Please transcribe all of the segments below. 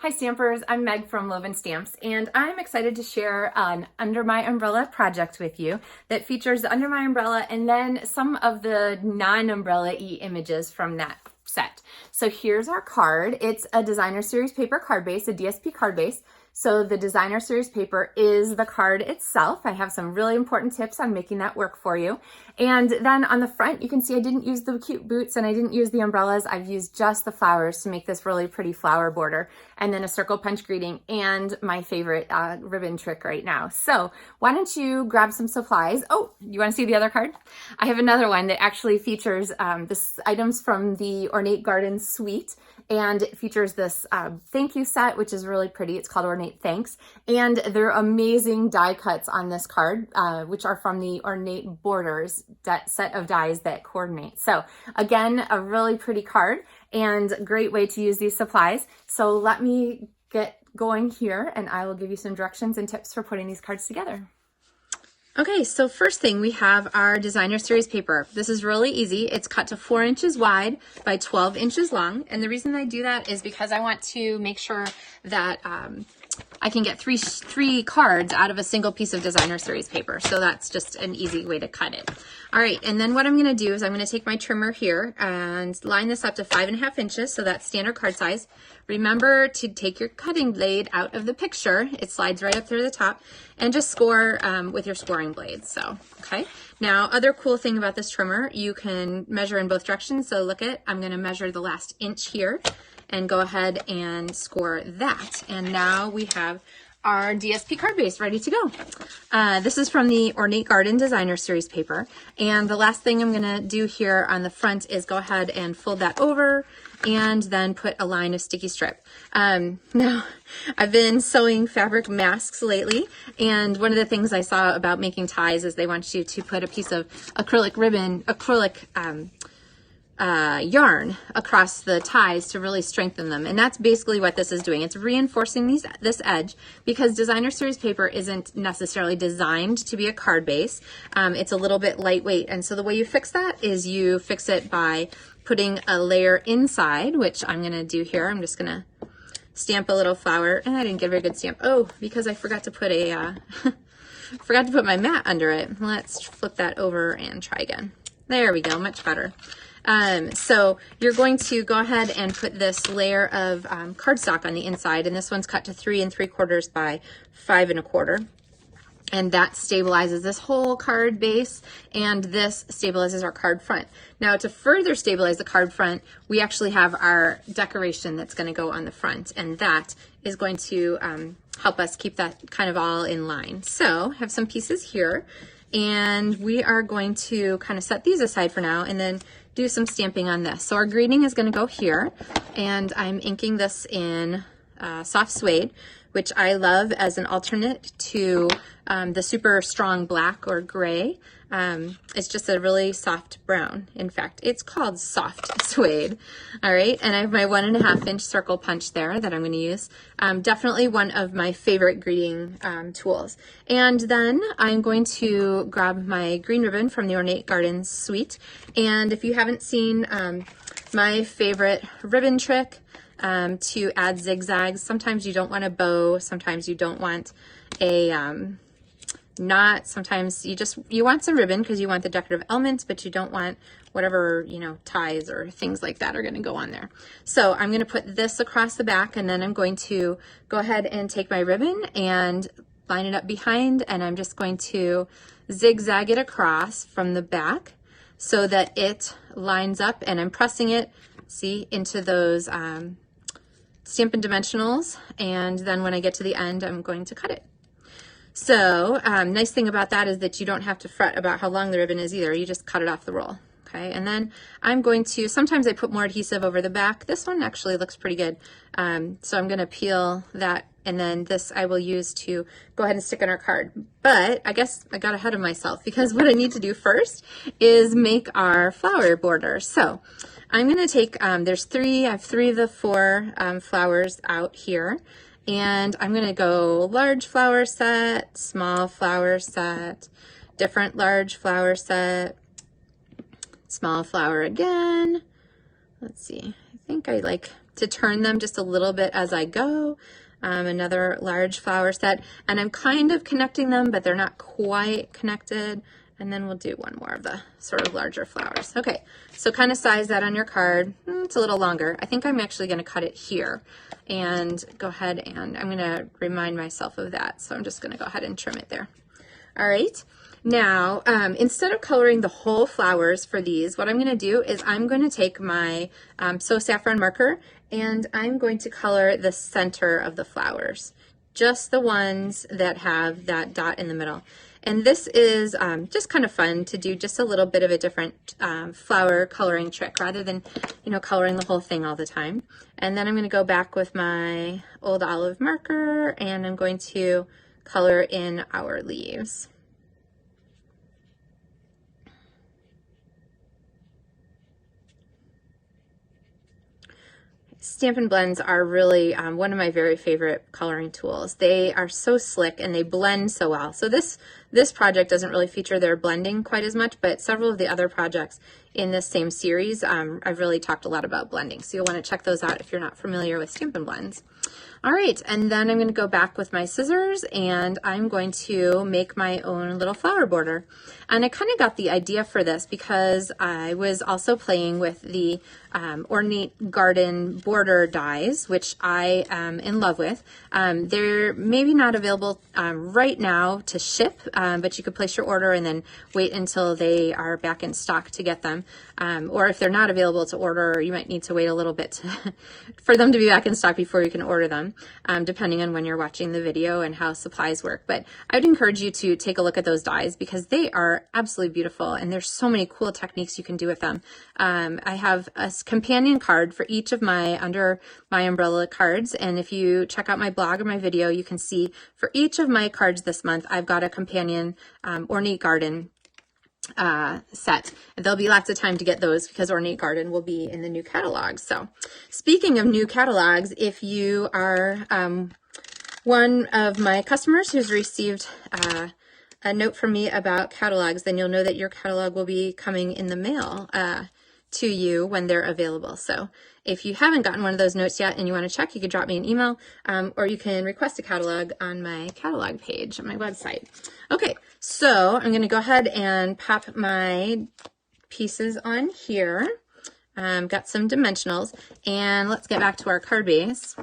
Hi Stampers, I'm Meg from LovenStamps, and I'm excited to share an Under My Umbrella project with you that features the Under My Umbrella and then some of the non-umbrella-y images from that set. So here's our card. It's a designer series paper card base, a DSP card base. So the designer series paper is the card itself. I have some really important tips on making that work for you. And then on the front, you can see I didn't use the cute boots and I didn't use the umbrellas. I've used just the flowers to make this really pretty flower border, and then a circle punch greeting and my favorite ribbon trick right now. So why don't you grab some supplies? Oh, you want to see the other card? I have another one that actually features this items from the Ornate Garden Suite, and it features this thank you set, which is really pretty. It's called Ornate Thanks, and there are amazing die cuts on this card, which are from the Ornate Borders set of dies that coordinate. So again, a really pretty card and great way to use these supplies. So let me get going here and I will give you some directions and tips for putting these cards together. Okay, so first thing, we have our designer series paper. This is really easy. It's cut to 4 inches wide by 12 inches long. And the reason I do that is because I want to make sure that I can get three cards out of a single piece of designer series paper. So that's just an easy way to cut it. All right, and then what I'm gonna do is I'm gonna take my trimmer here and line this up to 5.5 inches, so that's standard card size. Remember to take your cutting blade out of the picture. It slides right up through the top, and just score with your scoring blade. So, okay. Now, other cool thing about this trimmer, you can measure in both directions. So look at, I'm gonna measure the last inch here and go ahead and score that. And now we have our DSP card base ready to go. This is from the Ornate Garden Designer Series paper. And the last thing I'm gonna do here on the front is go ahead and fold that over and then put a line of sticky strip. Now, I've been sewing fabric masks lately, and one of the things I saw about making ties is they want you to put a piece of acrylic yarn across the ties to really strengthen them. And that's basically what this is doing. It's reinforcing this edge, because designer series paper isn't necessarily designed to be a card base. It's a little bit lightweight. And so the way you fix that is you fix it by putting a layer inside, which I'm going to do here. I'm just going to stamp a little flower, and I didn't get a very good stamp. Oh, because I forgot to put a, forgot to put my mat under it. Let's flip that over and try again. There we go, much better. So you're going to go ahead and put this layer of cardstock on the inside, and this one's cut to 3 3/4 by 5 1/4. And that stabilizes this whole card base, and this stabilizes our card front. Now, to further stabilize the card front, we actually have our decoration that's going to go on the front, and that is going to help us keep that kind of all in line. So I have some pieces here, and we are going to kind of set these aside for now and then do some stamping on this. So our greeting is going to go here, and I'm inking this in soft suede, which I love as an alternate to the super strong black or gray. It's just a really soft brown. In fact, it's called soft suede. All right, and I have my 1.5 inch circle punch there that I'm going to use. Definitely one of my favorite greeting tools. And then I'm going to grab my green ribbon from the Ornate Garden Suite. And if you haven't seen my favorite ribbon trick, to add zigzags. Sometimes you don't want a bow, sometimes you don't want a knot, sometimes you want some ribbon because you want the decorative elements, but you don't want whatever, ties or things like that are going to go on there. So I'm going to put this across the back, and then I'm going to go ahead and take my ribbon and line it up behind, and I'm just going to zigzag it across from the back so that it lines up, and I'm pressing it, see, into those Stampin' Dimensionals, and then when I get to the end, I'm going to cut it. So nice thing about that is that you don't have to fret about how long the ribbon is either. You just cut it off the roll. Okay, and then I'm going to, sometimes I put more adhesive over the back. This one actually looks pretty good. So I'm going to peel that, and then this I will use to go ahead and stick on our card. But I guess I got ahead of myself, because what I need to do first is make our flower border. So I'm going to take, I have 3 of the 4 flowers out here, and I'm going to go large flower set, small flower set, different large flower set, small flower again. Let's see, I think I like to turn them just a little bit as I go. Another large flower set, and I'm kind of connecting them, but they're not quite connected. And then we'll do one more of the sort of larger flowers. Okay, so kind of size that on your card. It's a little longer. I think I'm actually going to cut it here and go ahead and I'm going to remind myself of that. So I'm just going to go ahead and trim it there. All right. Now, instead of coloring the whole flowers for these, what I'm going to do is I'm going to take my So Saffron marker and I'm going to color the center of the flowers, just the ones that have that dot in the middle. And this is just kind of fun to do, just a little bit of a different flower coloring trick rather than, you know, coloring the whole thing all the time. And then I'm going to go back with my old olive marker and I'm going to color in our leaves. Stampin' Blends are really one of my very favorite coloring tools. They are so slick and they blend so well. So this project doesn't really feature their blending quite as much, but several of the other projects in this same series, I've really talked a lot about blending. So you'll want to check those out if you're not familiar with Stampin' Blends. All right, and then I'm going to go back with my scissors and I'm going to make my own little flower border. And I kind of got the idea for this because I was also playing with the Ornate Garden border dies, which I am in love with. They're maybe not available right now to ship, but you could place your order and then wait until they are back in stock to get them. Or if they're not available to order, you might need to wait a little bit for them to be back in stock before you can order them, depending on when you're watching the video and how supplies work. But I would encourage you to take a look at those dies because they are absolutely beautiful and there's so many cool techniques you can do with them. I have a companion card for each of my Under My Umbrella cards, and if you check out my blog or my video, you can see for each of my cards this month, I've got a companion Ornate Garden set. There'll be lots of time to get those because Ornate Garden will be in the new catalog. So speaking of new catalogs, if you are one of my customers who's received a note from me about catalogs, then you'll know that your catalog will be coming in the mail to you when they're available. So if you haven't gotten one of those notes yet and you want to check, you can drop me an email or you can request a catalog on my catalog page on my website. Okay, so I'm going to go ahead and pop my pieces on here. Got some dimensionals, and let's get back to our card base.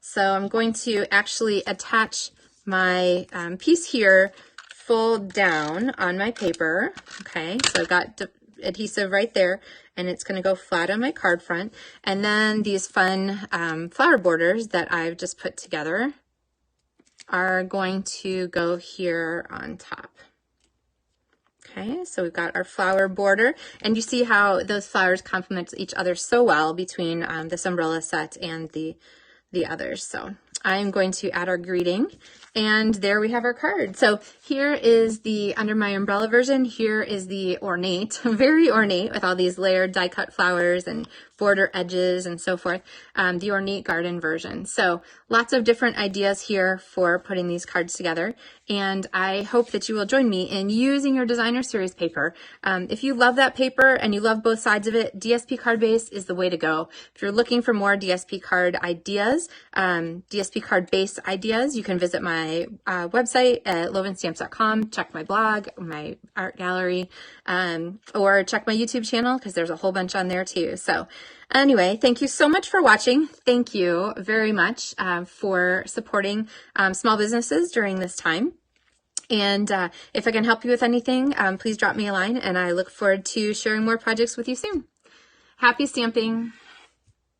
So I'm going to actually attach my piece here fold down on my paper. Okay, so I've got adhesive right there, and it's going to go flat on my card front. And then these fun flower borders that I've just put together are going to go here on top. Okay, so we've got our flower border, and you see how those flowers complement each other so well between this umbrella set and the others. So I'm going to add our greeting, and there we have our card. So here is the Under My Umbrella version. Here is the Ornate, very ornate with all these layered die cut flowers and border edges and so forth, the Ornate Garden version. So lots of different ideas here for putting these cards together. And I hope that you will join me in using your designer series paper. If you love that paper and you love both sides of it, DSPCardBase is the way to go. If you're looking for more DSP card ideas, DSPCardBase ideas, you can visit my website at LovenStamps.com, check my blog, my art gallery, or check my YouTube channel because there's a whole bunch on there too. So anyway, thank you so much for watching. Thank you very much for supporting small businesses during this time. And if I can help you with anything, please drop me a line, and I look forward to sharing more projects with you soon. Happy stamping!